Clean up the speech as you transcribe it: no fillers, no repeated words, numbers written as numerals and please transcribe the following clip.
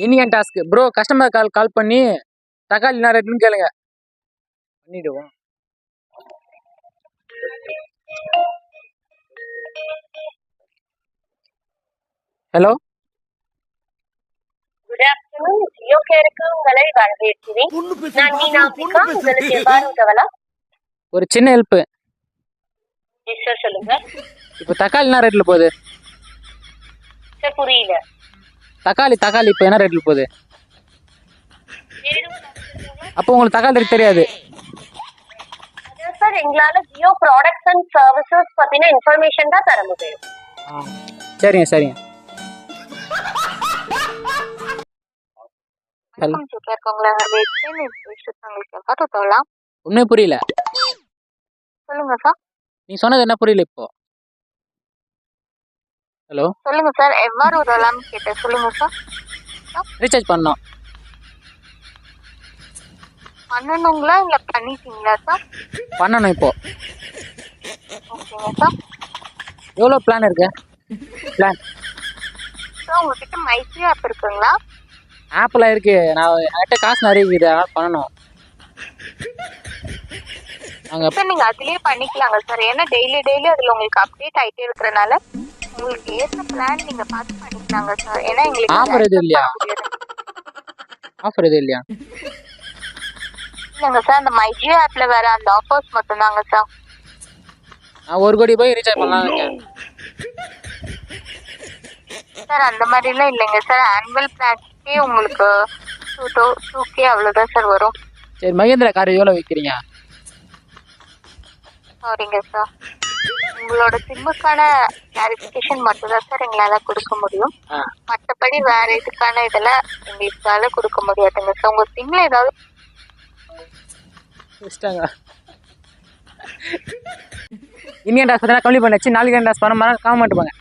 Iniyan task bro. Customer call பண்ணி தக்காளி என்ன ரேட்னு கேளுங்க. பண்ணிடுவோம். Hello, good afternoon. ஜியோ கேருக்கு உங்களை வரவேற்கிறேன். நான் மீனாம்பிகா. உங்களுக்கு எவ்வாறு உதவலாம்? ஒரு சின்ன ஹெல்ப். சார் சொல்லுங்க. இப்போ தக்காளி என்ன ரேட்ல போகுது? சார் புரியல. தக்காளி இப்போ என்ன ரேட்ல போகுது? அப்போ உங்களுக்கு தக்காளி ரேட் தெரியாது? சார் எங்களால ஜியோ ப்ராடக்ட்ஸ் அண்ட் சர்வீசஸ் பத்தின இன்ஃபர்மேஷன் தான் தர முடியும். சரிங்க. ஒண்ணுமே புரியல. சொல்லுங்க சார். நீ சொன்னது என்ன புரியல இப்போ? ஹலோ, சொல்லுங்க சார். எவ்வாறு உதவலாம் கேட்டேன். சொல்லுங்க சார். ரீசார்ஜ் பண்ணோம். பண்ணணுங்களா இல்ல பண்ணிட்டீங்களா சார்? பண்ணணும் இப்போ. ஓகேங்க சார். எவ்வளோ பிளான் இருக்கு? பிளான் சார் உங்ககிட்ட மைஜி ஆப் இருக்குங்களா? ஆப்பில் இருக்கு. நான் என்கிட்ட காசு நிறைய இருக்குது, அதனால் பண்ணணும். சார் நீங்க அதுலயே பண்ணிக்கலாங்க சார். ஏன்னா டெய்லி அதுல உங்களுக்கு அப்டேட் ஆயிட்டே இருக்கிறனால உங்களுக்கு ஏத்த பிளான் நீங்க பார்த்து பண்ணிக்கலாங்க சார். ஏன்னா எங்களுக்கு ஆஃபர் எதுவும் இல்லையா? இல்லைங்க சார். அந்த மைஜியோ ஆப்ல வேற அந்த ஆஃபர்ஸ் மட்டும் தாங்க சார். நான் 1 கோடி போய் ரீசார்ஜ் பண்ணலாம் சார். அந்த மாதிரிலாம் இல்லைங்க சார். ஆனுவல் பிளான்ஸ்க்கே உங்களுக்கு 2K அவ்வளோதான் சார் வரும். சரி, மகேந்திரா கார் எவ்வளோ விற்கிறீங்க? சாரிங்க சார். உங்களோட சிம்முக்கான கிளாரிஃபிகேஷன் மட்டும் தான் சார் எங்களால் கொடுக்க முடியும். மற்றபடி வேற இதுக்கான இதெல்லாம் எங்களால கொடுக்க முடியாதுங்க சார். உங்க சிம்ல ஏதாவது இந்தியன் டாஸ் பார்த்தா கம்மி பண்ணாச்சு. நாளைக்கு டாஸ் பண்ண காமெண்ட் பண்ணுங்க.